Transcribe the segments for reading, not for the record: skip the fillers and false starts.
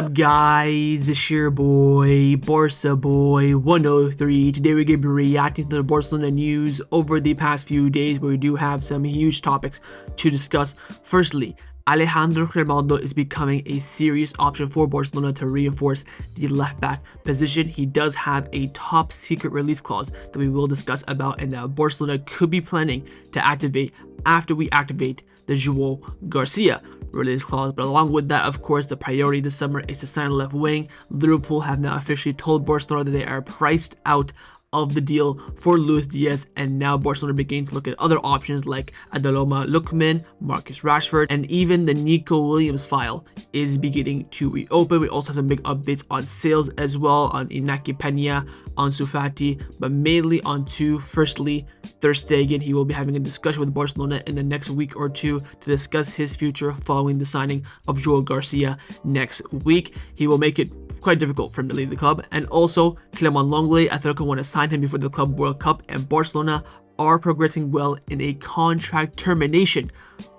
up, guys? It's your boy, Barca Boy 103. Today we're going to be reacting to the Barcelona news over the past few days, where we do have some huge topics to discuss. Firstly, Alejandro Grimaldo is becoming a serious option for Barcelona to reinforce the left-back position. He does have a top-secret release clause that we will discuss about, and that Barcelona could be planning to activate after we activate the Joan Garcia release clause. But along with that, of course, the priority this summer is to sign a left wing. Liverpool have now officially told Barcelona that they are priced out of the deal for Luis Díaz, and now Barcelona beginning to look at other options like Lookman, Marcus Rashford, and even the Nico Williams file is beginning to reopen. We also have some big updates on sales as well, on Inaki Pena, Ansu Fati, but mainly on two. Firstly, Ter Stegen. He will be having a discussion with Barcelona in the next week or two to discuss his future following the signing of Joan Garcia next week. He will make it quite difficult for him to leave the club. And also, Clement Lenglet, Atletico want to sign him before the Club World Cup, and Barcelona are progressing well in a contract termination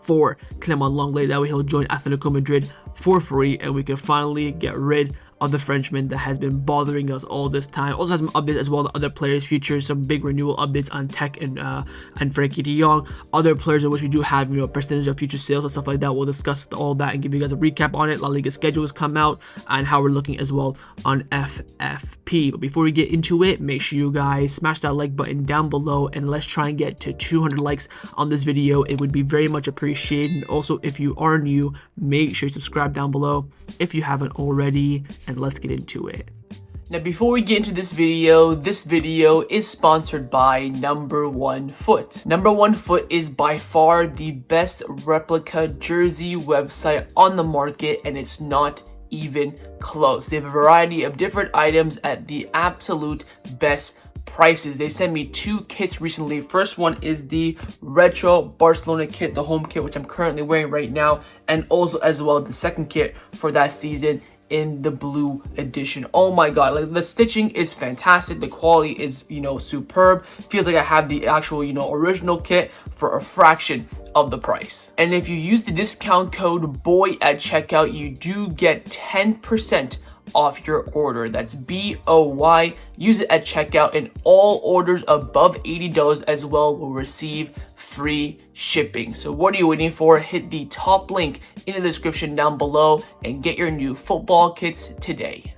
for Clement Lenglet. That way he'll join Atletico Madrid for free, and we can finally get rid of the Frenchman that has been bothering us all this time. Also has some updates as well on other players' futures, some big renewal updates on Tech and Frenkie de Jong, other players in which we do have, percentage of future sales and stuff like that. We'll discuss all that and give you guys a recap on it. La Liga schedules come out and how we're looking as well on FFP. But before we get into it, make sure you guys smash that like button down below, and let's try and get to 200 likes on this video. It would be very much appreciated. And also, if you are new, make sure you subscribe down below if you haven't already, and let's get into it. Now, before we get into this video is sponsored by Number One Foot. Number One Foot is by far the best replica jersey website on the market, and it's not even close. They have a variety of different items at the absolute best prices. They sent me two kits recently. First one is the retro Barcelona kit, the home kit, which I'm currently wearing right now, and also as well the second kit for that season in the blue edition. Oh my god, like, the stitching is fantastic, the quality is superb. Feels like I have the actual original kit for a fraction of the price. And if you use the discount code BOY at checkout, you do get 10% off your order. That's BOY. Use it at checkout, and all orders above $80 as well will receive free shipping. So what are you waiting for? Hit the top link in the description down below and get your new football kits today.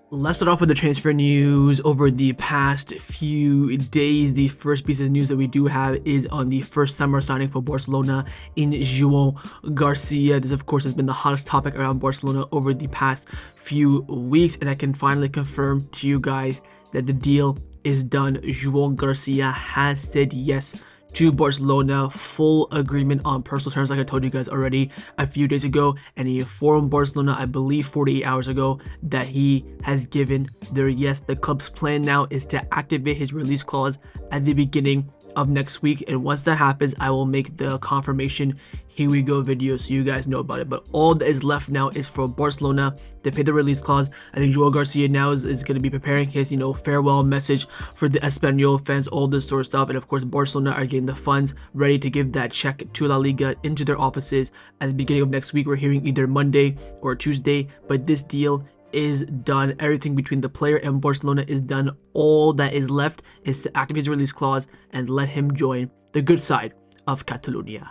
Let's start off with the transfer news over the past few days. The first piece of news that we do have is on the first summer signing for Barcelona in Joan Garcia. This, of course, has been the hottest topic around Barcelona over the past few weeks, and I can finally confirm to you guys that the deal is done. Joan Garcia has said yes to Barcelona, full agreement on personal terms, like I told you guys already a few days ago, and he informed Barcelona, I believe 48 hours ago, that he has given their yes. The club's plan now is to activate his release clause at the beginning of next week, and once that happens, I will make the confirmation here we go video so you guys know about it. But all that is left now is for Barcelona to pay the release clause. I think Joan Garcia now is going to be preparing his farewell message for the Espanyol fans, all this sort of stuff, and of course Barcelona are getting the funds ready to give that check to La Liga into their offices at the beginning of next week. We're hearing either Monday or Tuesday, but this deal is done. Everything between the player and Barcelona is done. All that is left is to activate his release clause and let him join the good side of Catalonia.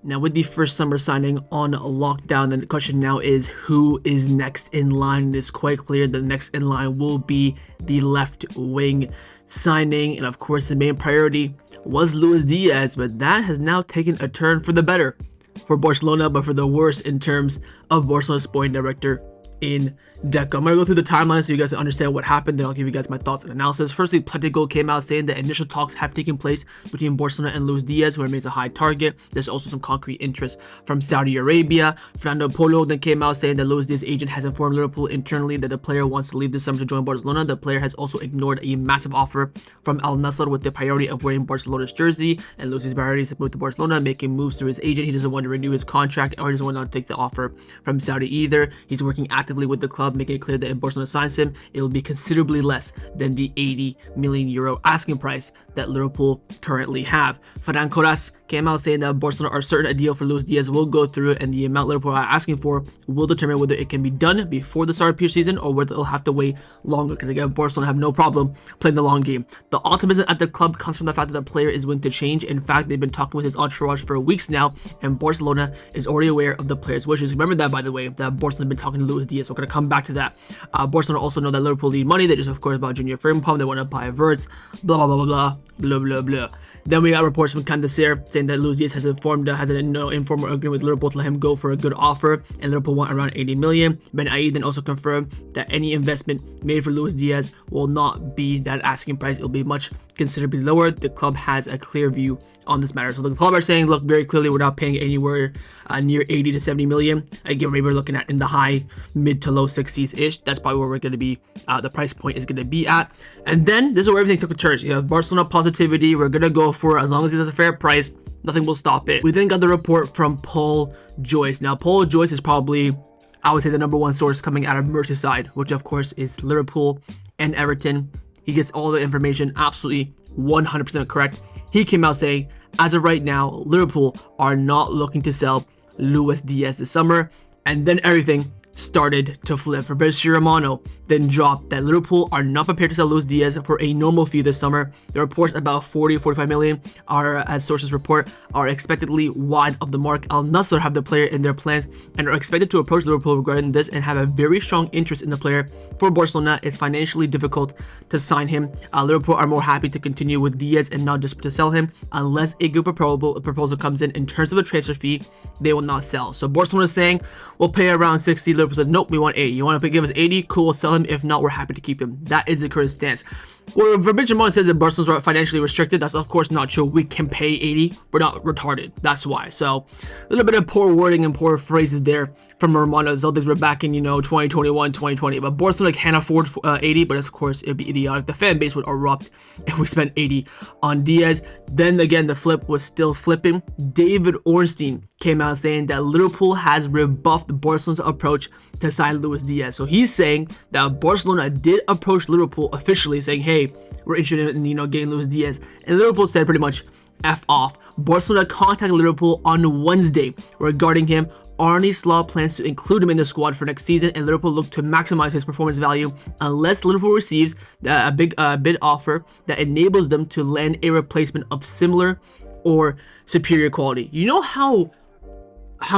Now, with the first summer signing on lockdown, the question now is who is next in line. It's quite clear the next in line will be the left wing signing, and of course the main priority was Luis Díaz, but that has now taken a turn for the better for Barcelona, but for the worse in terms of Barcelona's sporting director in Deco. I'm going to go through the timeline so you guys understand what happened, then I'll give you guys my thoughts and analysis. Firstly, Atletico came out saying that initial talks have taken place between Barcelona and Luis Díaz, who remains a high target. There's also some concrete interest from Saudi Arabia. Fernando Polo then came out saying that Luis Díaz's agent has informed Liverpool internally that the player wants to leave this summer to join Barcelona. The player has also ignored a massive offer from Al Nassr with the priority of wearing Barcelona's jersey, and Luis's priority is to move to Barcelona, making moves through his agent. He doesn't want to renew his contract, or he doesn't want to take the offer from Saudi either. He's working actively actively with the club, making it clear that if Barcelona signs him, it will be considerably less than the 80 million euro asking price that Liverpool currently have. Ferran Coras came out saying that Barcelona are certain a deal for Luis Díaz will go through, and the amount Liverpool are asking for will determine whether it can be done before the start of the season or whether they'll have to wait longer, because again, Barcelona have no problem playing the long game. The optimism at the club comes from the fact that the player is willing to change. In fact, they've been talking with his entourage for weeks now, and Barcelona is already aware of the player's wishes. Remember that, by the way, that Barcelona have been talking to Luis Díaz. We're going to come back to that. Barcelona also know that Liverpool need money. They just, of course, bought Junior Frimpong. They want to buy Verts. Blah, blah, blah, blah, blah, blah, blah. Then we got reports from Candacer saying that Luis Díaz has an informal agreement with Liverpool to let him go for a good offer, and Liverpool want around 80 million. Ben Aid then also confirmed that any investment made for Luis Díaz will not be that asking price. It will be much considerably lower. The club has a clear view on this matter. So the club are saying, look, very clearly, we're not paying anywhere near 80 to 70 million. Again, maybe we're looking at in the high, mid to low 60s ish. That's probably where we're going to be. The price point is going to be at. And then this is where everything took a turn. You have Barcelona positivity. We're going to go for, as long as it's a fair price, nothing will stop it. We then got the report from Paul Joyce. Now, Paul Joyce is probably, I would say, the number one source coming out of Merseyside, which of course is Liverpool and Everton. He gets all the information absolutely 100% correct. He came out saying, as of right now, Liverpool are not looking to sell Luis Díaz this summer. And then everything started to flip. Fabrizio Romano then dropped that Liverpool are not prepared to sell Luis Díaz for a normal fee this summer. The reports about 40-45 million are, as sources report, are expectedly wide of the mark. Al Nassr have the player in their plans and are expected to approach Liverpool regarding this and have a very strong interest in the player. For Barcelona, it's financially difficult to sign him. Liverpool are more happy to continue with Diaz and not just to sell him. Unless a good proposal comes in terms of a transfer fee, they will not sell. So Barcelona is saying, we'll pay around 60. Liverpool said, nope, we want 80. You want to give us 80? Cool, we'll sell him. If not, we're happy to keep him. That is the current stance. Well, Fabrizio Romano says that Barcelona's are financially restricted. That's of course not true. We can pay 80. We're not retarded. That's why. So a little bit of poor wording and poor phrases there from Romano. The Celtics were back in, 2021, 2020. But Barcelona can't afford 80, but of course it'd be idiotic. The fan base would erupt if we spent 80 on Diaz. Then again, the flip was still flipping. David Ornstein came out saying that Liverpool has rebuffed Barcelona's approach to sign Luis Díaz. So he's saying that Barcelona did approach Liverpool officially saying, hey, we're interested in, getting Luis Díaz. And Liverpool said pretty much, F off. Barcelona contacted Liverpool on Wednesday regarding him. Arne Slot plans to include him in the squad for next season, and Liverpool look to maximize his performance value unless Liverpool receives a big bid offer that enables them to land a replacement of similar or superior quality. You know how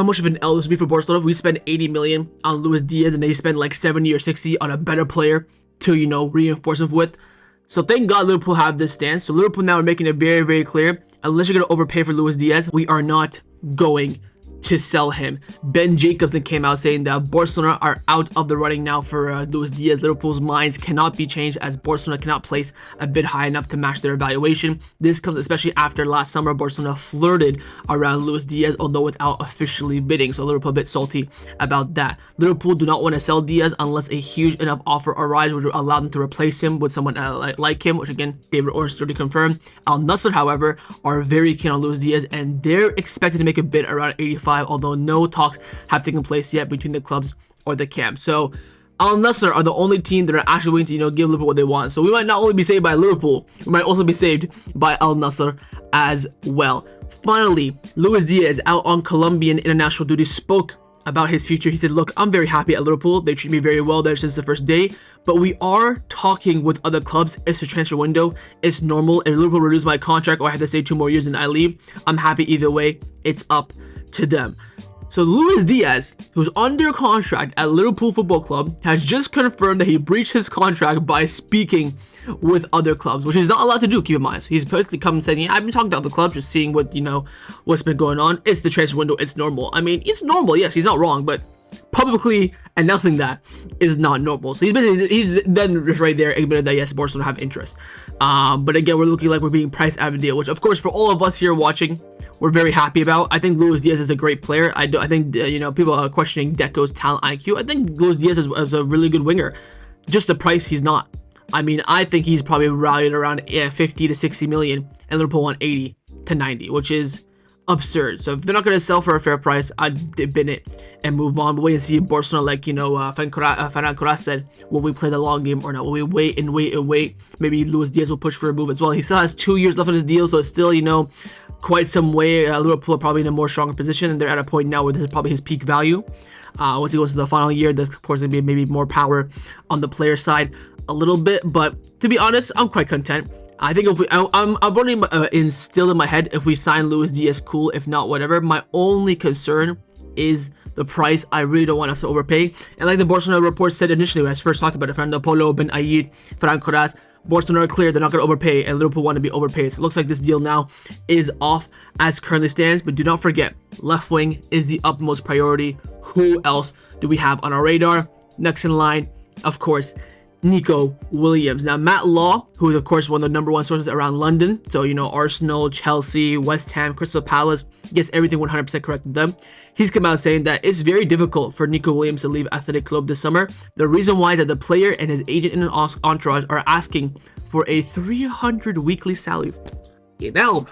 much of an L this would be for Barcelona if we spend 80 million on Luis Díaz and they spend like 70 or 60 on a better player to, reinforce him with? So thank God Liverpool have this stance. So Liverpool now are making it very, very clear, unless you're going to overpay for Luis Díaz, we are not going to sell him. Ben Jacobson came out saying that Barcelona are out of the running now for Luis Díaz. Liverpool's minds cannot be changed as Barcelona cannot place a bid high enough to match their evaluation. This comes especially after last summer Barcelona flirted around Luis Díaz, although without officially bidding. So Liverpool a bit salty about that. Liverpool do not want to sell Diaz unless a huge enough offer arrives which would allow them to replace him with someone like him, which again David Ornstein already confirmed. Al Nassr, however, are very keen on Luis Díaz and they're expected to make a bid around 85, although no talks have taken place yet between the clubs or the camp. So Al Nassr are the only team that are actually willing to give Liverpool what they want. So we might not only be saved by Liverpool, we might also be saved by Al Nassr as well. Finally, Luis Díaz, out on Colombian international duty, spoke about his future. He said, look, I'm very happy at Liverpool. They treat me very well there since the first day, but we are talking with other clubs. It's a transfer window. It's normal. If Liverpool renews my contract or I have to stay 2 more years and I leave, I'm happy either way. It's up to them. So Luis Díaz, who's under contract at Liverpool Football Club, has just confirmed that he breached his contract by speaking with other clubs, which he's not allowed to do, keep in mind. So he's basically come and saying, yeah, I've been talking to other clubs, just seeing what, what's been going on. It's the transfer window. It's normal. I mean, it's normal. Yes, he's not wrong, but publicly announcing that is not normal. So he's then just right there admitted that yes, Barcelona have interest. But again, we're looking like we're being priced out of a deal, which of course for all of us here watching, we're very happy about. I think Luis Díaz is a great player. I think people are questioning Deco's talent IQ. I think Luis Díaz is a really good winger. Just the price, he's not. I mean, I think he's probably valued around 50 to 60 million, and Liverpool want 80 to 90, which is absurd. So if they're not going to sell for a fair price, I'd bin it and move on. But wait and see Barcelona, like, Ferran Corraz said, will we play the long game or not? Will we wait and wait and wait? Maybe Luis Díaz will push for a move as well. He still has 2 years left on his deal, so it's still, quite some way. Liverpool are probably in a more stronger position, and they're at a point now where this is probably his peak value. Once he goes to the final year, there's of course going to be maybe more power on the player side a little bit. But to be honest, I'm quite content. I think if I'm already instilled in my head, if we sign Luis Díaz, cool. If not, whatever. My only concern is the price. I really don't want us to overpay. And like the Barcelona report said initially when I first talked about it, Fernando Polo, Ben Aid, Ferran Corraz, Barcelona are clear they're not going to overpay, and Liverpool want to be overpaid. So it looks like this deal now is off as currently stands. But do not forget, left wing is the utmost priority. Who else do we have on our radar? Next in line, of course, Nico Williams. Now, Matt Law, who is of course one of the number one sources around London, so Arsenal, Chelsea, West Ham, Crystal Palace, gets everything 100% correct with them. He's come out saying that it's very difficult for Nico Williams to leave Athletic Club this summer. The reason why is that the player and his agent and entourage are asking for a 300 weekly salary. Now,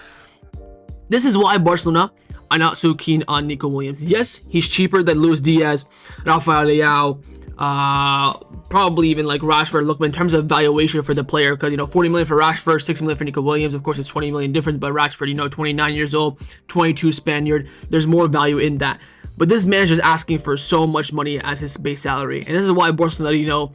this is why Barcelona are not so keen on Nico Williams. Yes, he's cheaper than Luis Díaz, Rafael Leao, probably even like Rashford, Lookman in terms of valuation for the player, because 40 million for Rashford, 6 million for Nico Williams. Of course, it's 20 million difference, but Rashford, 29 years old, 22 Spaniard. There's more value in that. But this man is just asking for so much money as his base salary, and this is why Barcelona,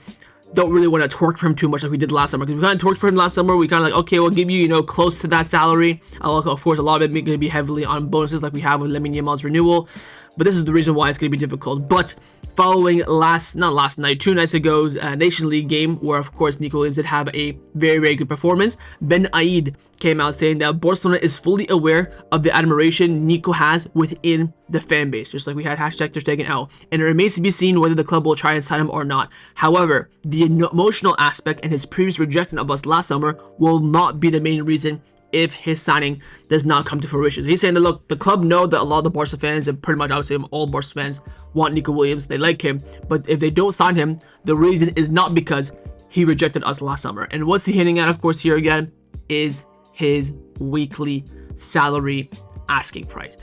don't really want to twerk for him too much like we did last summer. Because we kind of twerked for him last summer. We kind of like, okay, we'll give you, close to that salary. Of course, a lot of it going to be heavily on bonuses like we have with Lamine Yamal's renewal. But this is the reason why it's going to be difficult. But following not last night, 2 nights ago's Nation League game, where of course Nico Williams did have a very, very good performance, Ben Aid came out saying that Barcelona is fully aware of the admiration Nico has within the fan base, just like we had hashtag Ter Stegen out, and it remains to be seen whether the club will try and sign him or not. However, the emotional aspect and his previous rejection of us last summer will not be the main reason if his signing does not come to fruition. He's saying that, look, the club know that a lot of the Barca fans, and pretty much I would say all Barca fans, want Nico Williams. They like him, but if they don't sign him, the reason is not because he rejected us last summer. And what's he hinting at, of course, here again, is his weekly salary asking price.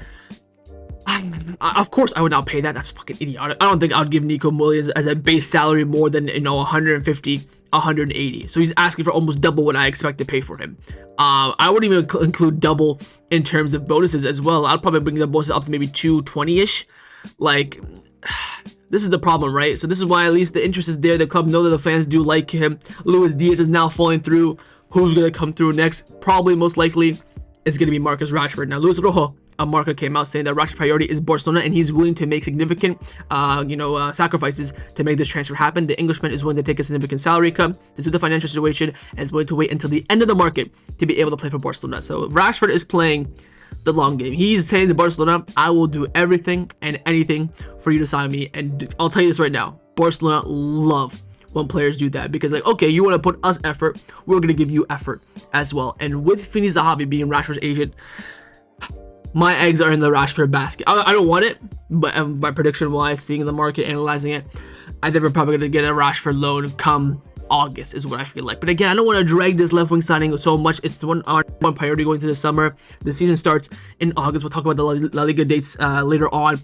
Of course, I would not pay that. That's fucking idiotic. I don't think I would give Nico Williams as a base salary more than 150, 180. So he's asking for almost double what I expect to pay for him. I wouldn't even include double in terms of bonuses as well. I'd probably bring the bonuses up to maybe 220-ish. Like, this is the problem, right? So this is why at least the interest is there. The club know that the fans do like him. Luis Díaz is now falling through. Who's going to come through next? Probably, most likely, it's going to be Marcus Rashford. Now, Luis Rojo, Marca came out saying that Rashford's priority is Barcelona, and he's willing to make significant, sacrifices to make this transfer happen. The Englishman is willing to take a significant salary cut due to the financial situation, and is willing to wait until the end of the market to be able to play for Barcelona. So Rashford is playing the long game. He's saying to Barcelona, I will do everything and anything for you to sign me. And I'll tell you this right now, Barcelona love when players do that, because like, okay, you want to put us effort, we're going to give you effort as well. And with Fini Zahavi being Rashford's agent, my eggs are in the Rashford basket. I don't want it, but my prediction wise, seeing the market, analyzing it, I think we're probably going to get a Rashford loan come August is what I feel like. But again, I don't want to drag this left wing signing so much. It's one priority going through the summer. The season starts in August. We'll talk about the La Liga dates later on.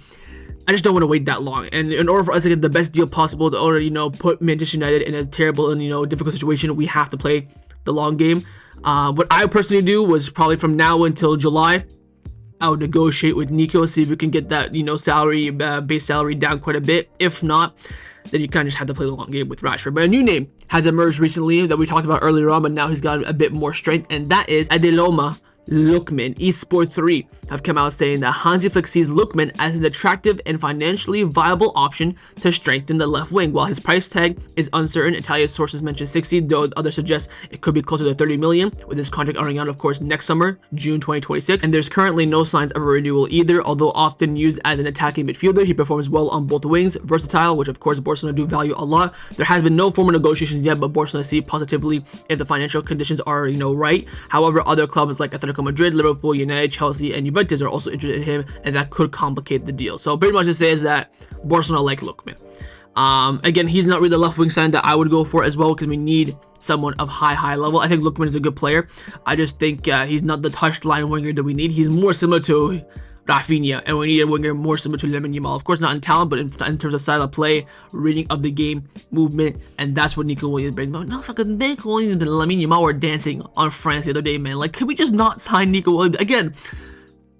I just don't want to wait that long. And in order for us to get the best deal possible, to order, put Manchester United in a terrible and difficult situation, we have to play the long game. What I personally do was probably from now until July, I would negotiate with Nico, see if we can get that, salary, base salary down quite a bit. If not, then you kind of just have to play the long game with Rashford. But a new name has emerged recently that we talked about earlier on, but now he's got a bit more strength, and that is Adeloma Lookman. Esport 3 have come out saying that Hansi Flick sees Lookman as an attractive and financially viable option to strengthen the left wing. While his price tag is uncertain, Italian sources mention 60, though others suggest it could be closer to 30 million, with his contract running out, of course, next summer, June 2026. And there's currently no signs of a renewal either. Although often used as an attacking midfielder, he performs well on both wings, versatile, which of course Barcelona do value a lot. There has been no formal negotiations yet, but Barcelona see positively if the financial conditions are, right. However, other clubs like Atletico Madrid, Liverpool, United, Chelsea, and Juventus are also interested in him, and that could complicate the deal. So pretty much it says that Barcelona like Lookman. Again, he's not really the left wing sign that I would go for as well, because we need someone of high level. I think Lookman is a good player. I just think he's not the touchline winger that we need. He's more similar to Rafinha, and we need a winger more similar to Lamine Yamal. Of course, not in talent, but in terms of style of play, reading of the game, movement, and that's what Nico Williams brings. No, fucking Nico Williams and Lamine Yamal were dancing on France the other day, man. Like, could we just not sign Nico Williams? Again,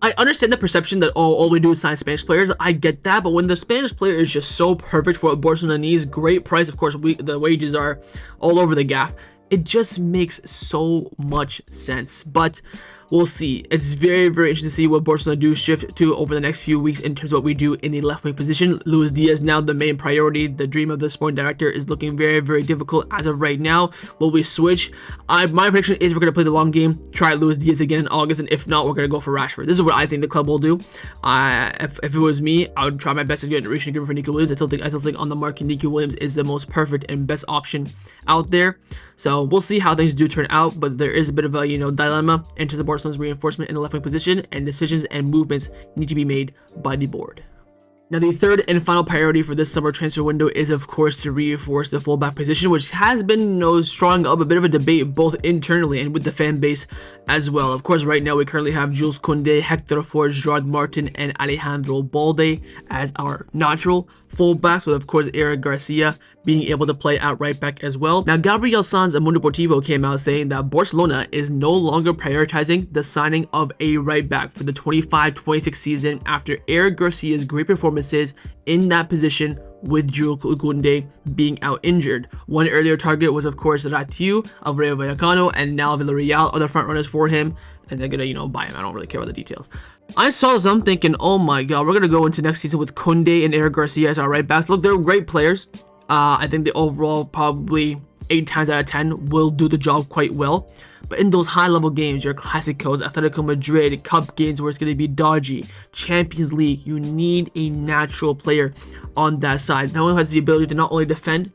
I understand the perception that, oh, all we do is sign Spanish players. I get that, but when the Spanish player is just so perfect for what Barcelona needs, great price, of course, the wages are all over the gaff, it just makes so much sense. But we'll see. It's very interesting to see what Barcelona do shift to over the next few weeks in terms of what we do in the left wing position. Luis Díaz now the main priority. The dream of the sporting director is looking very difficult as of right now. Will we switch? My prediction is we're going to play the long game, try Luis Díaz again in August, and if not, we're going to go for Rashford. This is what I think the club will do. If it was me, I would try my best to get a reach agreement for Nico Williams. I still think on the market, Nico Williams is the most perfect and best option out there. So we'll see how things do turn out, but there is a bit of a dilemma into the Barcelona's reinforcement in the left wing position, and decisions and movements need to be made by the board. Now, the third and final priority for this summer transfer window is, of course, to reinforce the fullback position, which has been strong up a bit of a debate both internally and with the fan base as well. Of course, right now we currently have Jules Koundé, Hector Fort, Gerard Martin, and Alejandro Balde as our natural fullbacks, with of course Joan Garcia being able to play at right back as well. Now, Gabriel Sanz of Mundo Deportivo came out saying that Barcelona is no longer prioritizing the signing of a right back for the 25-26 season after Joan Garcia's great performances in that position, with Jules Koundé being out injured. One earlier target was of course Ratiu of Rayo Vallecano, and now Villarreal are the front runners for him, and they're gonna buy him. I don't really care about the details. I saw this, I'm thinking, oh my god, we're gonna go into next season with Koundé and Joan Garcia as our right backs. Look, they're great players. I think they overall probably 8 times out of 10 will do the job quite well. But in those high-level games, your Clásicos, Atletico Madrid, Cup games where it's going to be dodgy, Champions League, you need a natural player on that side. That one has the ability to not only defend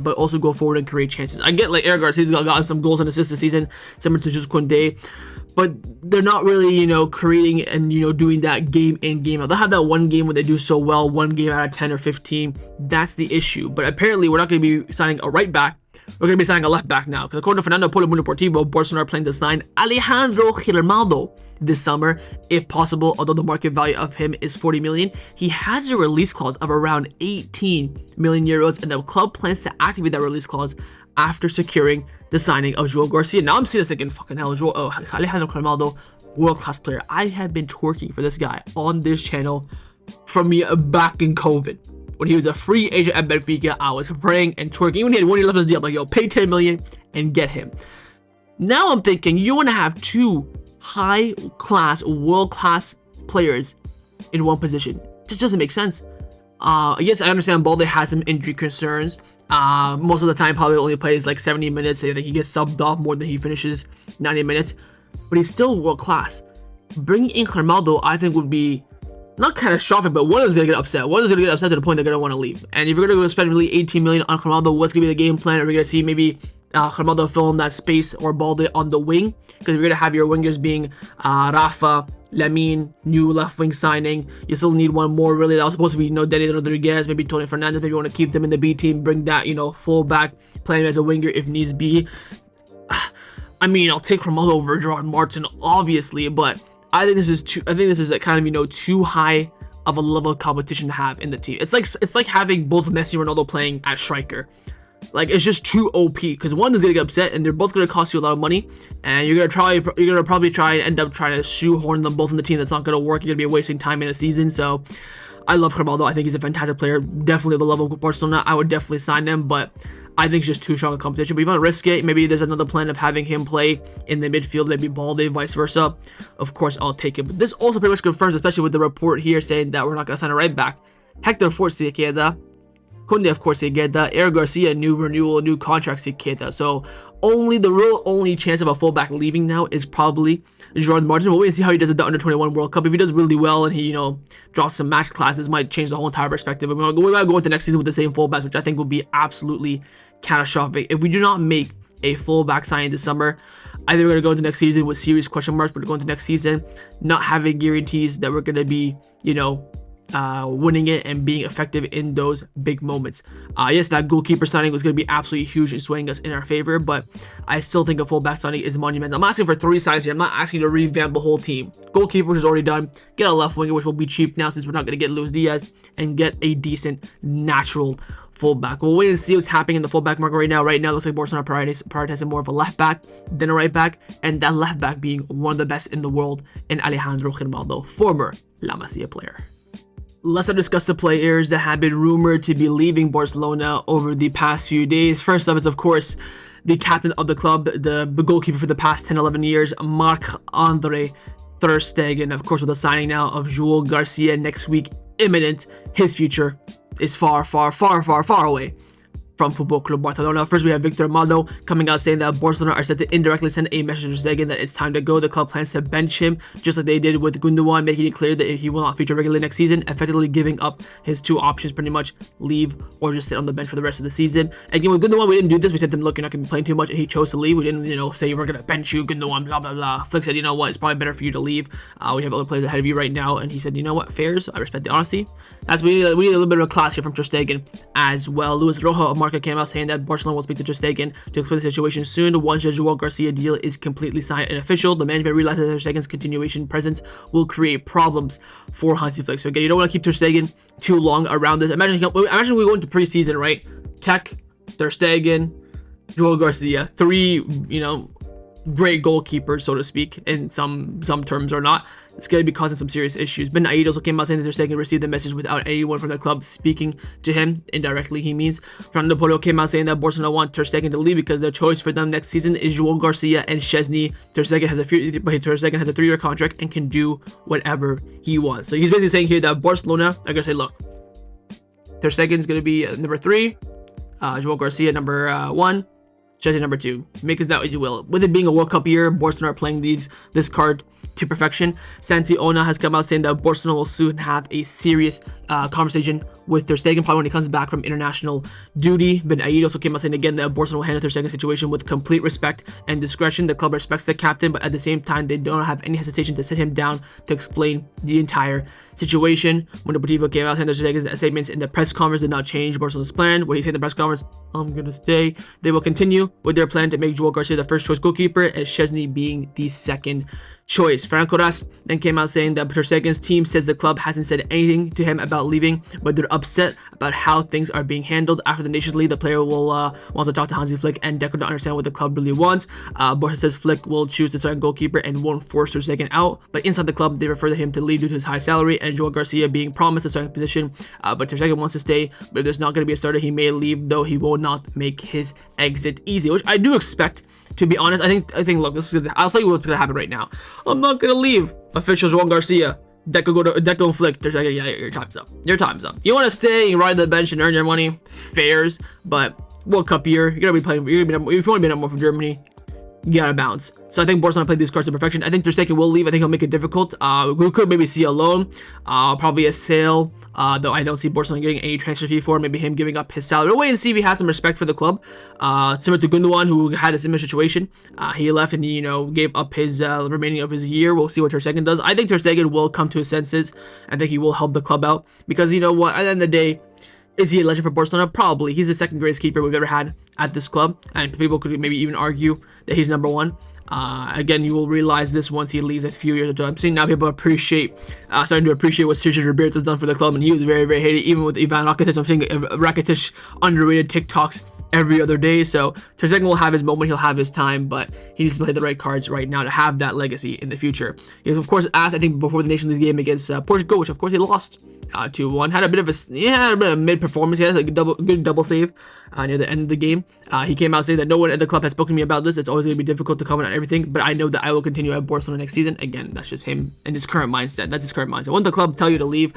but also go forward and create chances. I get like Joan Garcia's gotten some goals and assists this season, similar to just Koundé, but they're not really, creating and, doing that game in, game out. They'll have that one game where they do so well, one game out of 10 or 15. That's the issue. But apparently, we're not going to be signing a right back. We're going to be signing a left back now. Because according to Fernando Polo Mundo Deportivo, Barcelona are planning to sign Alejandro Grimaldo this summer, if possible, although the market value of him is 40 million. He has a release clause of around 18 million euros, and the club plans to activate that release clause after securing the signing of Joan Garcia. Now I'm seeing this thinking, fucking hell, Alejandro Grimaldo, world-class player. I have been twerking for this guy on this channel from back in COVID. When he was a free agent at Benfica, I was praying and twerking. Even when he left his deal, I'm like, yo, pay 10 million and get him. Now I'm thinking, you want to have 2 high-class, world-class players in one position. It just doesn't make sense. Yes, I understand Balde has some injury concerns. Most of the time, probably only plays like 70 minutes. I think he gets subbed off more than he finishes 90 minutes. But he's still world-class. Bringing in Grimaldo, I think, would be not catastrophic, but one of them's going to get upset. One of them's going to get upset to the point they're going to want to leave. And if you're going to spend really 18 million on Grimaldo, what's going to be the game plan? Are we going to see maybe Grimaldo fill in that space, or Balde on the wing? Because you're going to have your wingers being Rafa, Lamine, new left wing signing. You still need one more, really. That was supposed to be, Denny Rodriguez, maybe Tony Fernandez. Maybe you want to keep them in the B team, bring that, full back, playing as a winger if needs be. I mean, I'll take Grimaldo over Gerard Martin, obviously, but I think this is kind of, too high of a level of competition to have in the team. It's like having both Messi and Ronaldo playing at striker. Like, it's just too OP, because one is gonna get upset, and they're both gonna cost you a lot of money, and you're gonna probably try and end up trying to shoehorn them both in the team. That's not gonna work. You're gonna be wasting time in a season. So, I love Grimaldo. I think he's a fantastic player. Definitely the level of Barcelona. I would definitely sign him, but I think it's just too strong a competition. But if you want to risk it, maybe there's another plan of having him play in the midfield, maybe Balde, vice versa. Of course, I'll take it. But this also pretty much confirms, especially with the report here saying that we're not gonna sign a right back. Hector Fort se queda. Koundé, of course, se queda. Joan Garcia, new renewal, new contract, se queda. So the only chance of a fullback leaving now is probably Gerard Martin. We'll wait and see how he does at the Under-21 World Cup. If he does really well and he, drops some match classes, might change the whole entire perspective. We might go into next season with the same fullbacks, which I think would be absolutely catastrophic. If we do not make a fullback signing this summer, I think we're going to go into next season with serious question marks. We're going to go into next season not having guarantees that we're going to be, winning it and being effective in those big moments. Yes, that goalkeeper signing was going to be absolutely huge and swaying us in our favor, but I still think a fullback signing is monumental. I'm asking for 3 signings here. I'm not asking you to revamp the whole team. Goalkeeper, which is already done. Get a left winger, which will be cheap now since we're not going to get Luis Díaz, and get a decent natural fullback. We'll wait and see what's happening in the fullback market right now. Right now, it looks like Barcelona prioritizing more of a left back than a right back, and that left back being one of the best in the world in Alejandro Grimaldo, former La Masia player. Let's discuss the players that have been rumored to be leaving Barcelona over the past few days. First up is, of course, the captain of the club, the goalkeeper for the past 10-11 years, Marc-André Ter Stegen. Of course, with the signing now of Joan Garcia next week, imminent, his future is far, far, far, far, far away from Football Club Barcelona. First, we have Victor Maldo coming out saying that Barcelona are set to indirectly send a message to Stegen that it's time to go. The club plans to bench him, just like they did with Gundogan, making it clear that he will not feature regularly next season, effectively giving up his 2 options, pretty much leave or just sit on the bench for the rest of the season. Again, with Gundogan, we didn't do this. We said to him, look, you're not going to be playing too much, and he chose to leave. We didn't, say we're going to bench you, Gundogan, blah, blah, blah. Flick said, you know what, it's probably better for you to leave. We have other players ahead of you right now, and he said, you know what, fairs, I respect the honesty. We need a little bit of a class here from Ter Stegen as well. Luis Rojo of Marca came out saying that Barcelona will speak to Ter Stegen to explain the situation soon. Once the Joan Garcia deal is completely signed and official, the management realizes that Ter Stegen's continuation presence will create problems for Hansi Flick. So again, you don't want to keep Ter Stegen too long around this. Imagine we go into preseason, right? Tech, Ter Stegen, Joan Garcia, 3, great goalkeepers, so to speak, in some terms or not. It's going to be causing some serious issues. Ben Aid also came out saying that Ter Stegen received the message without anyone from the club speaking to him. Indirectly, he means. Fernando Polo came out saying that Barcelona want Ter Stegen to leave because the choice for them next season is Joan Garcia and Szczęsny. Ter Stegen has a 3-year contract and can do whatever he wants. So he's basically saying here that Barcelona are going to say, look, Ter Stegen is going to be number 3, Joan Garcia number 1, Szczęsny number 2. Make us that what you will. With it being a World Cup year, Barcelona are playing this card to perfection. Santi Ona has come out saying that Barcelona will soon have a serious conversation with Ter Stegen, probably when he comes back from international duty. Ben Aid also came out saying again that Barcelona will handle Ter Stegen's situation with complete respect and discretion. The club respects the captain, but at the same time, they don't have any hesitation to sit him down to explain the entire situation. When Deportivo came out saying Ter Stegen's statements in the press conference did not change Barcelona's plan. What he said in the press conference, I'm gonna stay. They will continue with their plan to make Joan Garcia the first choice goalkeeper and Szczęsny being the second choice. Franco Ras then came out saying that Ter Stegen's team says the club hasn't said anything to him about leaving, but they're upset about how things are being handled. After the Nations League, the player will wants to talk to Hansi Flick and Deco to understand what the club really wants. Barca says Flick will choose the starting goalkeeper and won't force Ter Stegen out, but inside the club, they refer to him to leave due to his high salary and Joan Garcia being promised a starting position, but Ter Stegen wants to stay, but if there's not going to be a starter, he may leave, though he will not make his exit easy, which I do expect. To be honest, I think look, I'll tell you what's gonna happen right now. I'm not gonna leave. Official Joan Garcia, Deco and Flick. There's like, yeah, your time's up. Your time's up. You want to stay and ride the bench and earn your money? Fairs, but World Cup year, you're gonna be playing. If you want to be number 1 for Germany, you gotta bounce. So I think Barcelona played these cards to perfection. I think Ter Stegen will leave. I think he'll make it difficult. We could maybe see a loan, probably a sale. Though I don't see Barcelona getting any transfer fee for maybe him giving up his salary. We'll wait and see if he has some respect for the club. Similar to Gundogan, who had a similar situation. He left and he, gave up his remaining of his year. We'll see what Ter Stegen does. I think Ter Stegen will come to his senses. I think he will help the club out because you know what? At the end of the day, is he a legend for Barcelona? Probably. He's the second greatest keeper we've ever had at this club, and people could maybe even argue that he's number 1. Again, you will realize this once he leaves a few years ago. I'm seeing now people starting to appreciate what Sergio Roberto has done for the club, and he was very, very hated, even with Ivan Rakitic. I'm seeing Rakitic underrated TikToks every other day. So Ter Stegen will have his moment, he'll have his time, but he needs to play the right cards right now to have that legacy in the future. He was, of course, asked, I think, before the Nations League game against Portugal, which of course he lost 2-1. Had a bit of a mid performance. He had a good double save near the end of the game. He came out saying that no one at the club has spoken to me about this. It's always going to be difficult to comment on everything, but I know that I will continue at Barcelona next season. Again, that's just him and his current mindset. That's his current mindset. When the club tell you to leave,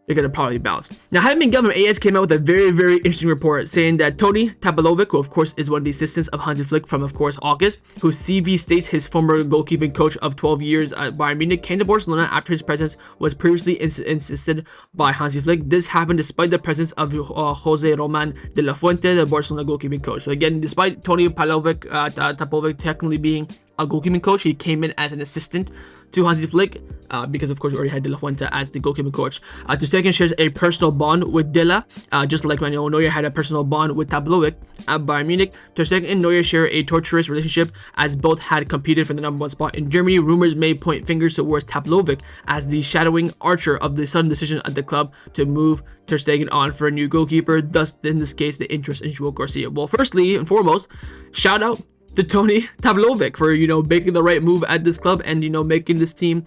you're going to probably bounce. Now, Jaime Miguel from AS came out with a very, very interesting report saying that Toni Tapalovic, who of course is one of the assistants of Hansi Flick from, of course, August, whose CV states his former goalkeeping coach of 12 years at Bayern Munich, came to Barcelona after his presence was previously insisted by Hansi Flick. This happened despite the presence of Jose Roman de la Fuente, the Barcelona goalkeeping coach. So again, despite Toni Tapalovic technically being a goalkeeping coach, he came in as an assistant to Hansi Flick, because of course we already had De La Fuente as the goalkeeping coach. Ter Stegen shares a personal bond with Dela, just like when Neuer had a personal bond with Tablovic at Bayern Munich. Ter Stegen and Neuer share a torturous relationship as both had competed for the number 1 spot in Germany. Rumors may point fingers towards Tablovic as the shadowing archer of the sudden decision at the club to move Ter Stegen on for a new goalkeeper, thus in this case the interest in Joan Garcia. Well, firstly and foremost, shout out to Tony Tablovic for, making the right move at this club and, making this team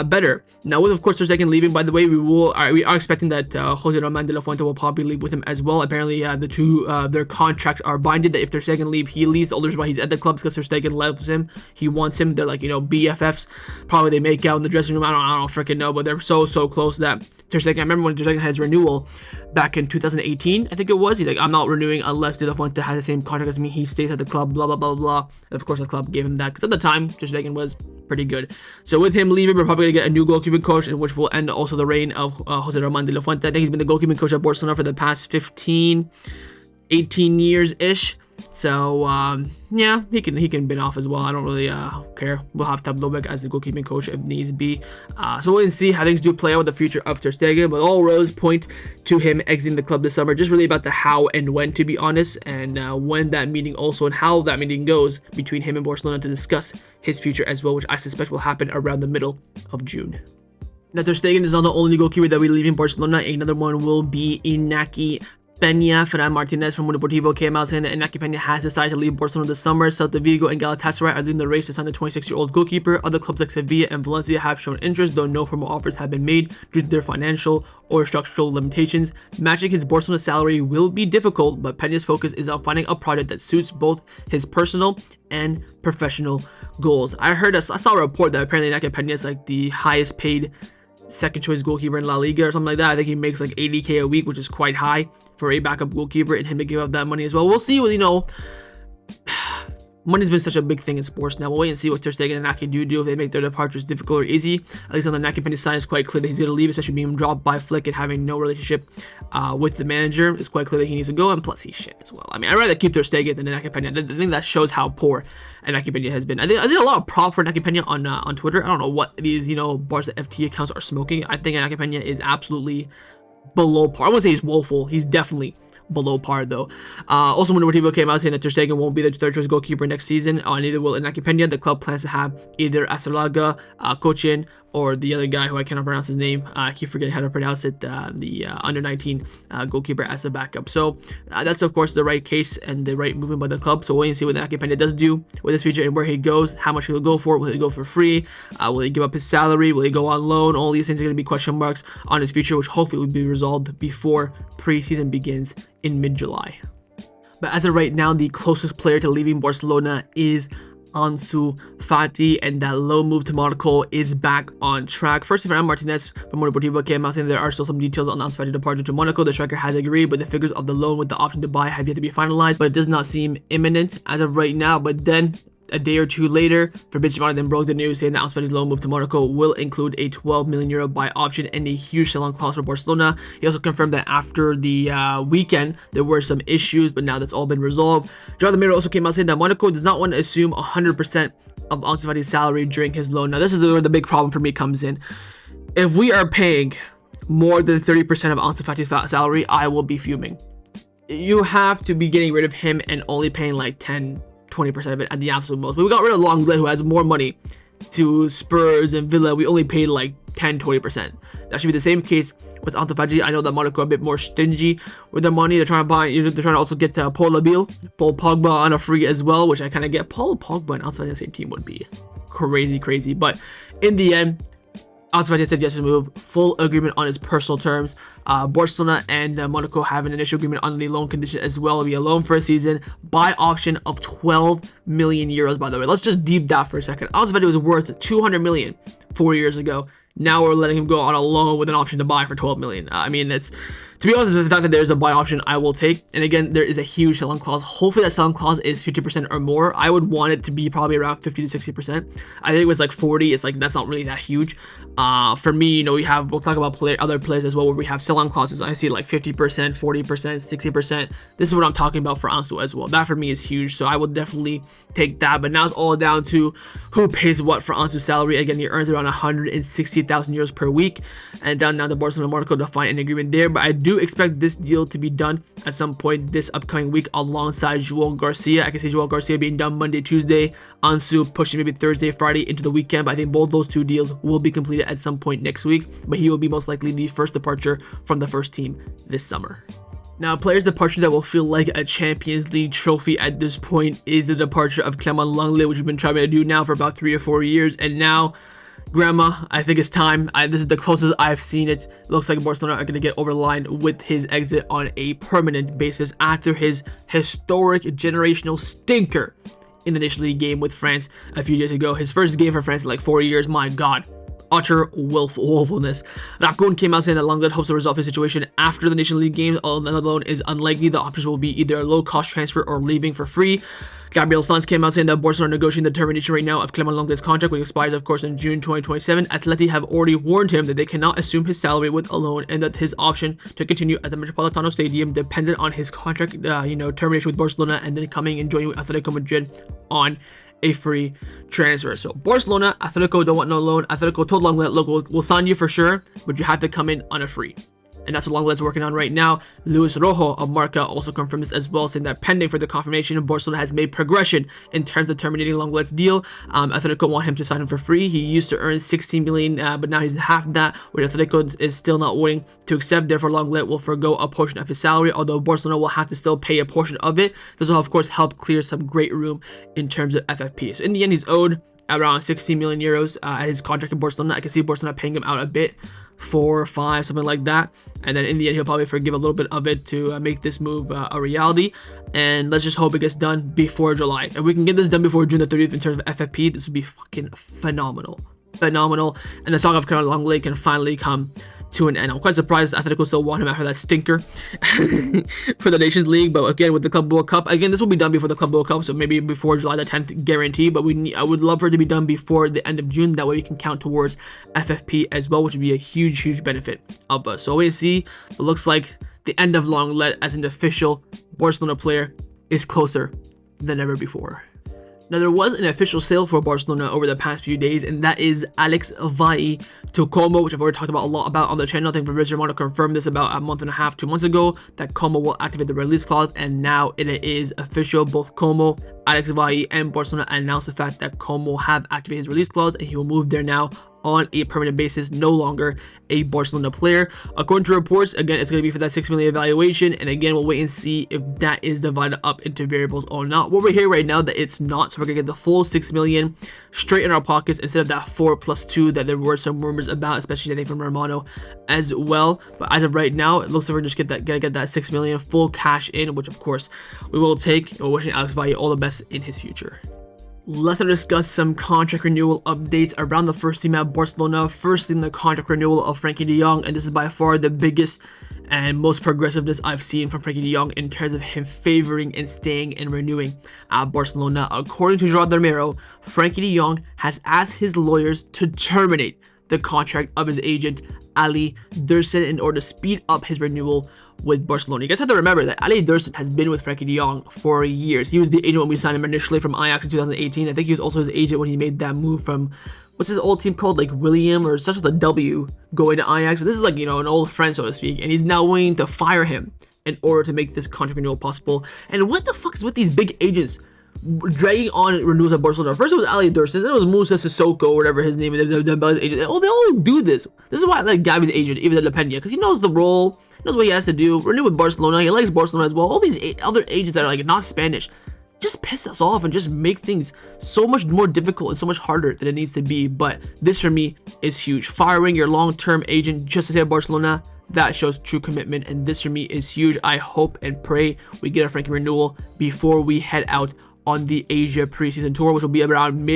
better. Now, with, of course, Ter Stegen leaving, by the way, we are expecting that Jose Roman de la Fuente will probably leave with him as well. Apparently, the two, their contracts are binded, that if Ter Stegen leave, he leaves. The only reason why he's at the club is because Ter Stegen loves him. He wants him. They're like, BFFs. Probably they make out in the dressing room. I don't freaking know, but they're so close that Ter Stegen, I remember when Ter Stegen had his renewal back in 2018, I think it was. He's like, I'm not renewing unless De La Fuente has the same contract as me. He stays at the club, blah, blah, blah, blah. And of course, the club gave him that because at the time, Ter Stegen was pretty good. So with him leaving, we're probably going to get a new goalkeeping coach, in which will end also the reign of Jose Roman de la Fuente. I think he's been the goalkeeping coach at Barcelona for the past 18 years-ish. So, yeah, he can bin off as well. I don't really care. We'll have Tablovic as the goalkeeping coach if needs be. So we'll see how things do play out with the future of Ter Stegen. But all roads point to him exiting the club this summer. Just really about the how and when, to be honest. And when that meeting also, and how that meeting goes between him and Barcelona to discuss his future as well, which I suspect will happen around the middle of June. Now, Ter Stegen is not the only goalkeeper that will be leaving Barcelona. Another one will be Inaki Pena. Ferran Martinez from Deportivo came out saying that Inaki Pena has decided to leave Barcelona this summer. Celta Vigo and Galatasaray are leading the race to sign the 26-year-old goalkeeper. Other clubs like Sevilla and Valencia have shown interest, though no formal offers have been made due to their financial or structural limitations. Matching his Barcelona salary will be difficult, but Pena's focus is on finding a project that suits both his personal and professional goals. I saw a report that apparently Inaki Pena is like the highest paid second choice goalkeeper in La Liga or something like that. I think he makes like 80k a week, which is quite high for a backup goalkeeper, and him to give up that money as well. We'll see what, money's been such a big thing in sports now. We'll wait and see what Ter Stegen and Inaki do if they make their departures difficult or easy. At least on the Inaki Pena side, it's quite clear that he's going to leave, especially being dropped by Flick and having no relationship with the manager. It's quite clear that he needs to go, and plus he's shit as well. I mean, I'd rather keep Ter Stegen than Inaki Pena. I think that shows how poor Inaki Pena has been. I did a lot of prop for Inaki Pena on Twitter. I don't know what these, Barca FT accounts are smoking. I think Inaki Pena is absolutely below par. I wouldn't say he's woeful. He's definitely below par though. Also, when Deportivo came out saying that Ter Stegen won't be the third choice goalkeeper next season, neither will Inaki Pena. The club plans to have either Astralaga, Cochin, or the other guy who I cannot pronounce his name. I keep forgetting how to pronounce it. The under 19 goalkeeper as a backup. So that's of course the right case and the right movement by the club. So we'll wait and see what Inaki Pena does do with his future and where he goes. How much he'll go for? Will he go for free? Will he give up his salary? Will he go on loan? All these things are going to be question marks on his future, which hopefully will be resolved before preseason begins in mid-July. But as of right now, the closest player to leaving Barcelona is Ansu Fati, and that loan move to Morocco is back on track. First, Ferran Martinez from Deportivo came out saying there are still some details on Ansu Fati's departure to Monaco. The striker has agreed, but the figures of the loan with the option to buy have yet to be finalized, but it does not seem imminent as of right now. But then a day or two later, Fabrizio then broke the news saying that Ansu Fati's loan move to Monaco will include a 12 million euro buy option and a huge sell-on clause for Barcelona. He also confirmed that after the weekend, there were some issues, but now that's all been resolved. Jonathan Miro also came out saying that Monaco does not want to assume 100% of Ansu Fati's salary during his loan. Now, this is where the big problem for me comes in. If we are paying more than 30% of Ansu Fati's salary, I will be fuming. You have to be getting rid of him and only paying like 10-20% of it at the absolute most. But we got rid of Lenglet, who has more money to Spurs and Villa. We only paid like 10-20%. That should be the same case with Ansu Fati. I know that Monaco are a bit more stingy with their money. They're trying to buy. They're trying to also get Paul Pogba on a free as well, which I kind of get. Paul Pogba and Ansu Fati on the same team would be crazy. But in the end, Ansu Fati said yes to move, full agreement on his personal terms. Barcelona and Monaco have an initial agreement on the loan condition as well. It'll be a loan for a season, buy option of 12 million euros, by the way. Let's just deep dive for a second. Ansu Fati was worth 200 million 4 years ago. Now we're letting him go on a loan with an option to buy for 12 million. I mean, they're To be honest, the fact that there's a buy option, I will take. And again, there is a huge selling clause. Hopefully that selling clause is 50% or more. I would want it to be probably around 50 to 60%. I think it was like 40. It's like, that's not really that huge. For me, you know, we'll talk about other players as well, where we have selling clauses. I see like 50%, 40%, 60%. This is what I'm talking about for Ansu as well. That for me is huge. So I will definitely take that. But now it's all down to who pays what for Ansu's salary. Again, he earns around 160,000 euros per week. And down now the Barcelona Morocco to find an agreement there. But I do expect this deal to be done at some point this upcoming week alongside Joan Garcia. I can see Joan Garcia being done Monday, Tuesday, Ansu pushing maybe Thursday, Friday into the weekend. But I think both those two deals will be completed at some point next week. But he will be most likely the first departure from the first team this summer. Now, players' departure that will feel like a Champions League trophy at this point is the departure of Clement Lenglet, which we've been trying to do now for about 3 or 4 years. And now, Grandma, I think it's time. This is the closest I've seen it. Looks like Barcelona are going to get over the line with his exit on a permanent basis after his historic generational stinker in the Nations League game with France a few years ago. His first game for France in like 4 years. My God. Utter woefulness. Raccoon came out saying that Lenglet hopes to resolve his situation after the Nations League game. Another loan is unlikely. The options will be either a low-cost transfer or leaving for free. Gabriel Stans came out saying that Barcelona are negotiating the termination right now of Clement Lenglet's contract, which expires, of course, in June 2027. Atleti have already warned him that they cannot assume his salary with a loan and that his option to continue at the Metropolitano Stadium depended on his contract, termination with Barcelona and then coming and joining with Atletico Madrid on a free transfer. So Barcelona, Atletico don't want no loan. Atletico told Lenglet, look, we'll sign you for sure, but you have to come in on a free. And that's what Lenglet's working on right now. Luis Rojo of Marca also confirmed this as well, saying that pending for the confirmation, Barcelona has made progression in terms of terminating Lenglet's deal. Atletico want him to sign him for free. He used to earn 16 million, but now he's half that, which Atletico is still not willing to accept. Therefore, Lenglet will forgo a portion of his salary, although Barcelona will have to still pay a portion of it. This will, of course, help clear some great room in terms of FFP. So in the end, he's owed around 16 million euros at his contract in Barcelona. I can see Barcelona paying him out a bit, 4 or 5, something like that. And then in the end, he'll probably forgive a little bit of it to make this move a reality. And let's just hope it gets done before July. If we can get this done before June the 30th in terms of FFP, this would be fucking phenomenal. Phenomenal. And the saga of Clement Lenglet can finally come to an end. I'm quite surprised Atletico still want him after that stinker for the Nations League. But again, with the Club World Cup, again, this will be done before the Club World Cup, so maybe before July the 10th, guarantee. But I would love for it to be done before the end of June. That way we can count towards FFP as well, which would be a huge benefit of us. So wait, see, it looks like the end of Lenglet as an official Barcelona player is closer than ever before. Now, there was an official sale for Barcelona over the past few days, and that is Alex Valle to Como, which I've already talked about a lot about on the channel. I think Fabrizio Romano confirmed this about a month and a half, 2 months ago, that Como will activate the release clause, and now it is official. Both Como, Alex Valle, and Barcelona announced the fact that Como have activated his release clause, and he will move there now on a permanent basis, no longer a Barcelona player. According to reports, again, it's going to be for that 6 million evaluation, and again, we'll wait and see if that is divided up into variables or not. What we're hearing right now that it's not, so we're going to get the full 6 million straight in our pockets instead of that 4 plus 2 that there were some rumors about, especially I think from Romano as well. But as of right now, it looks like we're just gonna get that 6 million full cash in, which of course we will take. And we're wishing Alex Valle all the best in his future. Let's now discuss some contract renewal updates around the first team at Barcelona. First in the contract renewal of Frenkie de Jong, and this is by far the biggest and most progressiveness I've seen from Frenkie de Jong in terms of him favoring and staying and renewing at Barcelona. According to Joan Garcia, Frenkie de Jong has asked his lawyers to terminate the contract of his agent Ali Dursun in order to speed up his renewal with Barcelona. You guys have to remember that Ali Dursun has been with Frenkie de Jong for years. He was the agent when we signed him initially from Ajax in 2018. I think he was also his agent when he made that move from, what's his old team called, like William or such with a W, going to Ajax. This is like, an old friend, so to speak, and he's now willing to fire him in order to make this contract renewal possible. And what the fuck is with these big agents dragging on renewals at Barcelona? First it was Ali Dursun, then it was Musa Sissoko, or whatever his name is, the agent. They all do this. This is why I like Gavi's agent, even the Pena, because he knows the role, knows what he has to do. Renew with Barcelona, he likes Barcelona as well. All these other agents that are like not Spanish just piss us off and just make things so much more difficult and so much harder than it needs to be. But this for me is huge. Firing your long-term agent just to stay at Barcelona, that shows true commitment, and this for me is huge. I hope and pray we get a Frenkie renewal before we head out on the Asia preseason tour, which will be around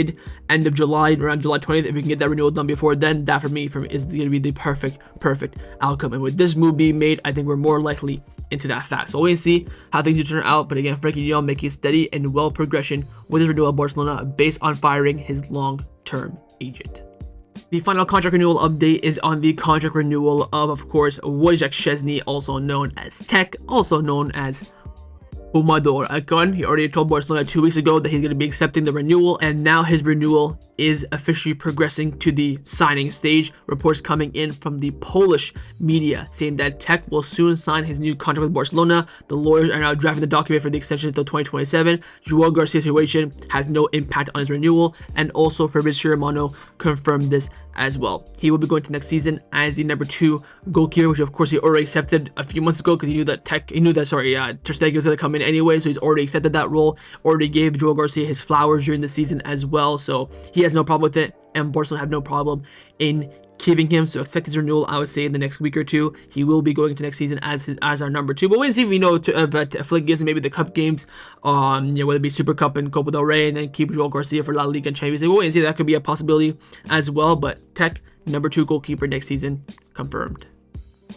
end of July, around July 20th. If we can get that renewal done before then, that for me is going to be the perfect outcome. And with this move being made, I think we're more likely into that fact. So we'll wait and see how things turn out. But again, Frenkie de Jong making steady and well progression with his renewal at Barcelona based on firing his long-term agent. The final contract renewal update is on the contract renewal of course, Wojciech Szczęsny, also known as Tech, also known as Umador Akon. He already told Barcelona 2 weeks ago that he's going to be accepting the renewal, and now his renewal is officially progressing to the signing stage. Reports coming in from the Polish media saying that Tech will soon sign his new contract with Barcelona. The lawyers are now drafting the document for the extension until 2027. Joan Garcia's situation has no impact on his renewal, and also Fabrizio Romano confirmed this as well. He will be going to next season as the number 2 goalkeeper, which of course he already accepted a few months ago because he knew that Ter Stegen was going to come in anyway, so he's already accepted that role. Already gave Joan Garcia his flowers during the season as well, so he has no problem with it, and Barcelona have no problem in keeping him. So expect his renewal, I would say, in the next week or two. He will be going to next season as our number 2. But wait and see if we know if Flick gives him maybe the cup games, whether it be Super Cup and Copa del Rey, and then keep Joan Garcia for La Liga and Champions League. We'll wait and see. That could be a possibility as well. But Tech, number 2 goalkeeper next season, confirmed.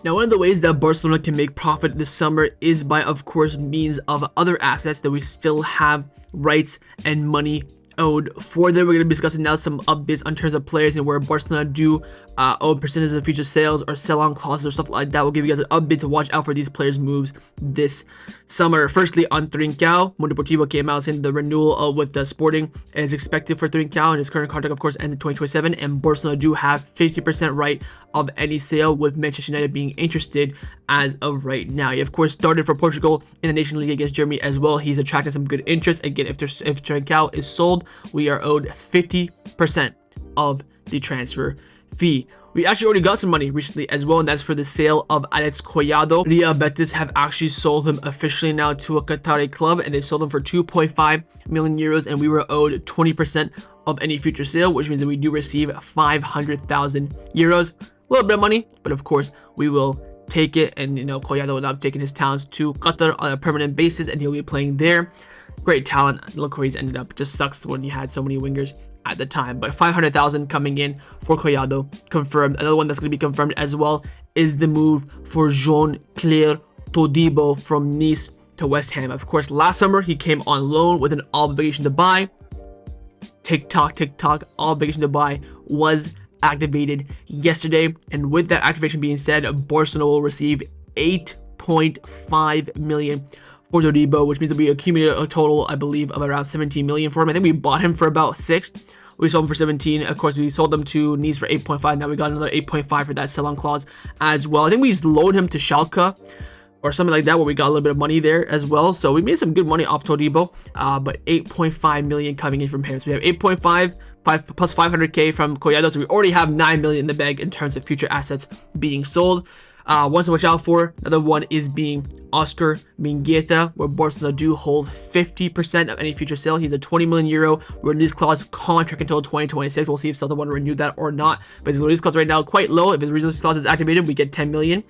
Now, one of the ways that Barcelona can make profit this summer is by, of course, means of other assets that we still have rights and money owed for them. We're going to be discussing now some updates on terms of players and where Barcelona do owe percentage of future sales or sell-on clauses or stuff like that. We'll give you guys an update to watch out for these players' moves this summer. Firstly, on Trincao, Mundo Deportivo came out saying the renewal with the Sporting is expected for Trincao, and his current contract, of course, ends in 2027, and Barcelona do have 50% right of any sale, with Manchester United being interested as of right now. He, of course, started for Portugal in the Nation League against Germany as well. He's attracted some good interest. Again, if Trincao is sold, we are owed 50% of the transfer fee. We actually already got some money recently as well, and that's for the sale of Alex Collado. Real Betis have actually sold him officially now to a Qatari club, and they sold him for 2.5 million euros, and we were owed 20% of any future sale, which means that we do receive 500,000 euros. A little bit of money, but of course we will take it. And Collado will now be taking his talents to Qatar on a permanent basis, and he'll be playing there. Great talent. Look where he's ended up. It just sucks when you had so many wingers at the time. But 500,000 coming in for Collado, confirmed. Another one that's going to be confirmed as well is the move for Jean-Claire Todibo from Nice to West Ham. Of course, last summer he came on loan with an obligation to buy. Tick tock, obligation to buy was activated yesterday, and with that activation being said, Barcelona will receive 8.5 million for Todibo, which means that we accumulated a total, I believe, of around 17 million for him. I think we bought him for about 6. We sold him for 17. Of course, we sold them to Nice for 8.5. Now we got another 8.5 for that sell-on clause as well. I think we loaned him to Schalke or something like that, where we got a little bit of money there as well. So we made some good money off Todibo, but 8.5 million coming in from him. So we have 8.5 plus 500k from Collado. So we already have 9 million in the bag in terms of future assets being sold. One to watch out for, another one is being Oscar Mingueza, where Barcelona do hold 50% of any future sale. He's a 20 million euro release clause contract until 2026. We'll see if Celta want to renew that or not. But his release clause right now quite low. If his release clause is activated, we get 10 million.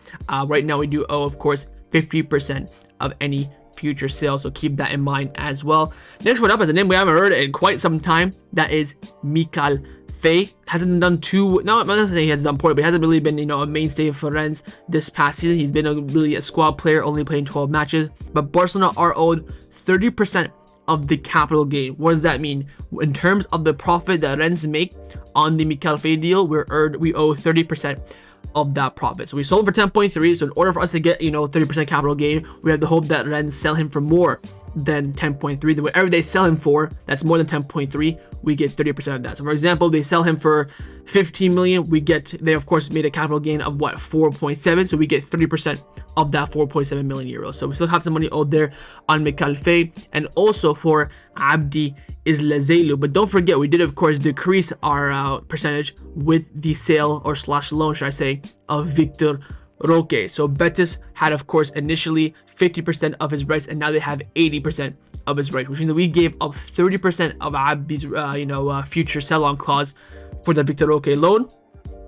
Right now we do owe, of course, 50% of any future sale, so keep that in mind as well. Next one up is a name we haven't heard in quite some time. That is Michael Faye. Hasn't done too, no, I'm not saying he hasn't done poorly, but he hasn't really been, a mainstay for Rennes this past season. He's been really a squad player, only playing 12 matches. But Barcelona are owed 30% of the capital gain. What does that mean? In terms of the profit that Rennes make on the Michael Faye deal, we owe 30% of that profit. So we sold him for 10.3. So in order for us to get 30% capital gain, we have the hope that Rennes sell him for more than 10.3. Then whatever they sell him for, that's more than 10.3, we get 30% of that. So for example, they sell him for 15 million, they of course made a capital gain of 4.7, so we get 30% of that 4.7 million euros. So we still have some money owed there on Michael Faye, and also for Abdi Islazelu. But don't forget, we did of course decrease our percentage with the sale or slash loan, should I say, of Victor Roque. So Betis had, of course, initially 50% of his rights, and now they have 80% of his rights, which means that we gave up 30% of Abdi's, future sell-on clause for the Victor Roque loan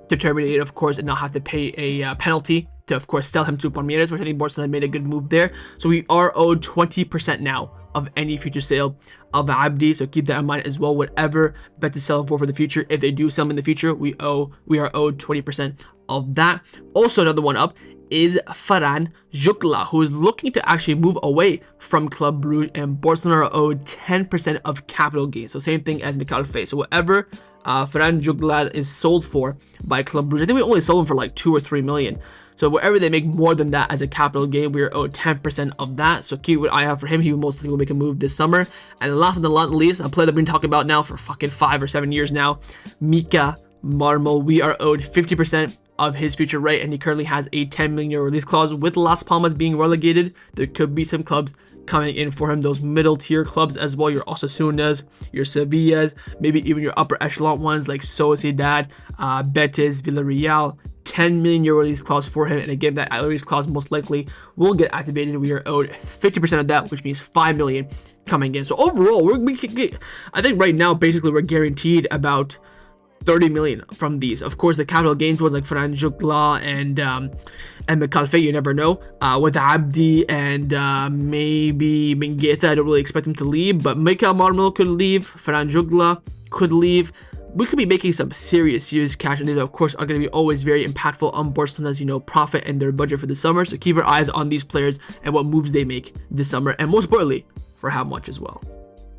to terminate it, of course, and not have to pay a penalty to, of course, sell him to Palmeiras, which I think Barcelona made a good move there. So we are owed 20% now of any future sale of Abdi. So keep that in mind as well. Whatever bet to sell him for the future, if they do sell him in the future, we are owed 20% of that. Also, another one up is Ferran Jukla, who is looking to actually move away from Club Brugge, and Barcelona are owed 10% of capital gains. So same thing as Mikal. So whatever Ferran Jukla is sold for by Club Brugge, I think we only sold him for like 2 or 3 million. So wherever they make more than that as a capital gain, we are owed 10% of that. So keep an eye out for him. He will most likely will make a move this summer. And last but not least, a player that we've been talking about now for fucking 5 or 7 years now, Mika Marmol. We are owed 50% of his future right, and he currently has a 10 million euro release clause. With Las Palmas being relegated, there could be some clubs coming in for him, those middle tier clubs as well, your Osasunas, your Sevillas, maybe even your upper echelon ones like Sociedad, Betis, Villarreal. 10 million euro release clause for him, and again, that release clause most likely will get activated. We are owed 50% of that, which means 5 million coming in. So overall, I think right now basically we're guaranteed about 30 million from these. Of course, the capital gains was like Ferran Jukla and Mikal, you never know. With Abdi and maybe Mingueza, I don't really expect him to leave, but Mika Marmol could leave, Ferran Jukla could leave. We could be making some serious cash, and these of course are going to be always very impactful on Barcelona's profit and their budget for the summer. So keep your eyes on these players and what moves they make this summer, and most importantly, for how much as well.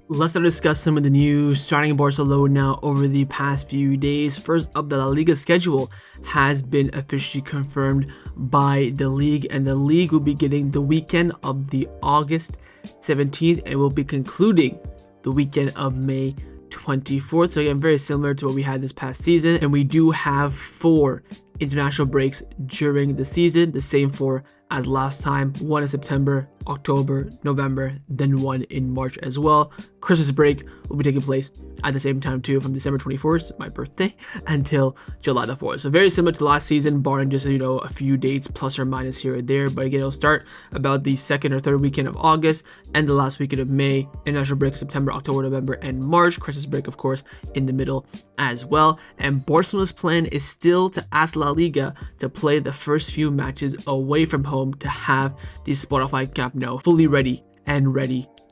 Let's now discuss some of the news starting in Barcelona over the past few days. First up, the La Liga schedule has been officially confirmed by the league, and the league will be getting the weekend of the August 17th and will be concluding the weekend of May 24th. So again, very similar to what we had this past season, and we do have 4 international breaks during the season, the same 4 as last time. 1 in September, October, November, then 1 in March as well. Christmas break will be taking place at the same time too, from December 24th, my birthday, until July the 4th. So very similar to last season, barring just a few dates plus or minus here or there. But again, it'll start about the 2nd or 3rd weekend of August and the last weekend of May. International break September, October, November, and March. Christmas break, of course, in the middle as well. And Barcelona's plan is still to ask La Liga to play the first few matches away from home to have the Spotify Camp Nou fully ready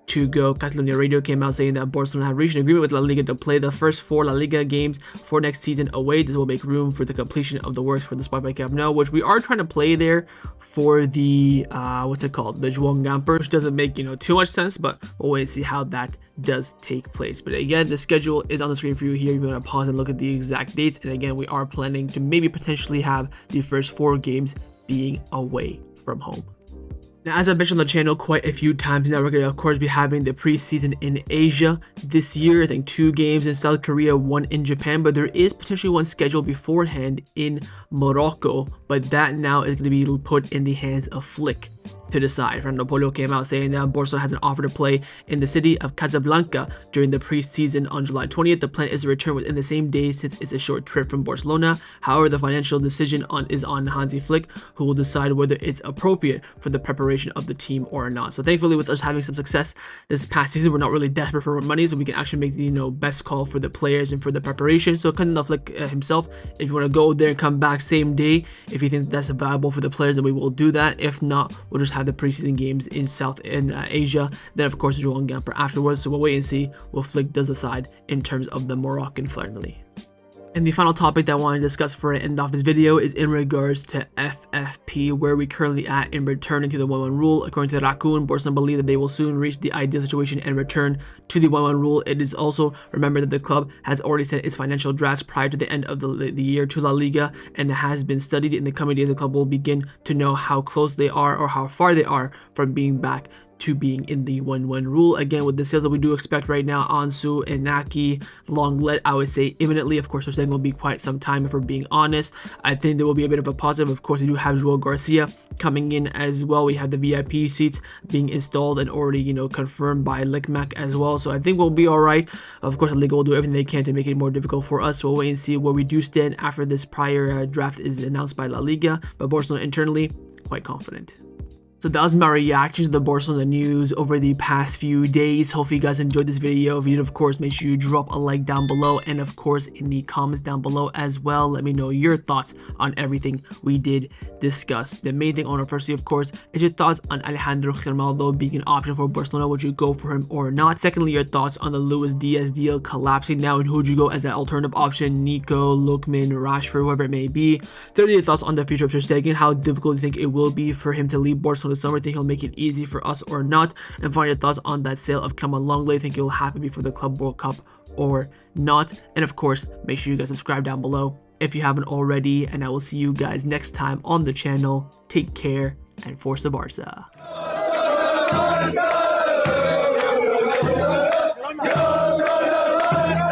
to go. Catalonia Radio came out saying that Barcelona have reached an agreement with La Liga to play the first 4 La Liga games for next season away. This will make room for the completion of the works for the Spotify Camp Nou, which we are trying to play there for the the Joan Gamper, which doesn't make too much sense, but we'll wait and see how that does take place. But again, the schedule is on the screen for you here. You're going to pause and look at the exact dates, and again, we are planning to maybe potentially have the first 4 games being away from home. Now, as I mentioned on the channel quite a few times now, we're going to of course be having the preseason in Asia this year. I think 2 games in South Korea, 1 in Japan, but there is potentially 1 scheduled beforehand in Morocco, but that now is going to be put in the hands of Flick to decide. Fernando Polo came out saying that Barcelona has an offer to play in the city of Casablanca during the preseason on July 20th. The plan is to return within the same day since it's a short trip from Barcelona. However, the financial decision is on Hansi Flick, who will decide whether it's appropriate for the preparation of the team or not. So thankfully, with us having some success this past season, we're not really desperate for money, so we can actually make the best call for the players and for the preparation. So Fernando Flick himself, if you want to go there and come back same day, if you think that's viable for the players, then we will do that. If not, we'll just have the preseason games in Asia, then of course Joan Gamper afterwards. So we'll wait and see what Flick does decide in terms of the Moroccan friendly. And the final topic that I want to discuss for an end off this video is in regards to FFP, where we currently at in returning to the 1-1 rule. According to Raccoon, Barcelona believe that they will soon reach the ideal situation and return to the 1-1 rule. It is also remembered that the club has already sent its financial drafts prior to the end of the year to La Liga, and it has been studied. In the coming days, the club will begin to know how close they are or how far they are from being back to being in the 1-1 rule. Again, with the sales that we do expect right now, Ansu, Inaki, Lenglet, I would say imminently. Of course, they're saying will be quite some time if we're being honest. I think there will be a bit of a positive. Of course, we do have Joan Garcia coming in as well. We have the VIP seats being installed and already, confirmed by Lookman as well. So I think we'll be all right. Of course, the Liga will do everything they can to make it more difficult for us. So we'll wait and see where we do stand after this prior draft is announced by La Liga. But Barcelona internally, quite confident. So that was my reaction to the Barcelona news over the past few days. Hopefully you guys enjoyed this video. If you did, of course, make sure you drop a like down below, and of course in the comments down below as well, let me know your thoughts on everything we did discuss. The main thing I want to firstly, of course, is your thoughts on Alejandro Grimaldo being an option for Barcelona. Would you go for him or not? Secondly, your thoughts on the Luis Díaz deal collapsing now, and who would you go as an alternative option? Nico, Lookman, Rashford, whoever it may be. Thirdly, your thoughts on the future of Ter Stegen. How difficult do you think it will be for him to leave Barcelona this summer? Think he'll make it easy for us or not? And finally, your thoughts on that sale of Clement Lenglet. Think it will happen before the Club World Cup or not? And of course, make sure you guys subscribe down below if you haven't already, and I will see you guys next time on the channel. Take care and Forza Barca. Go, go, go, go, go, go, go, go, go, go, go, go, go, go, go,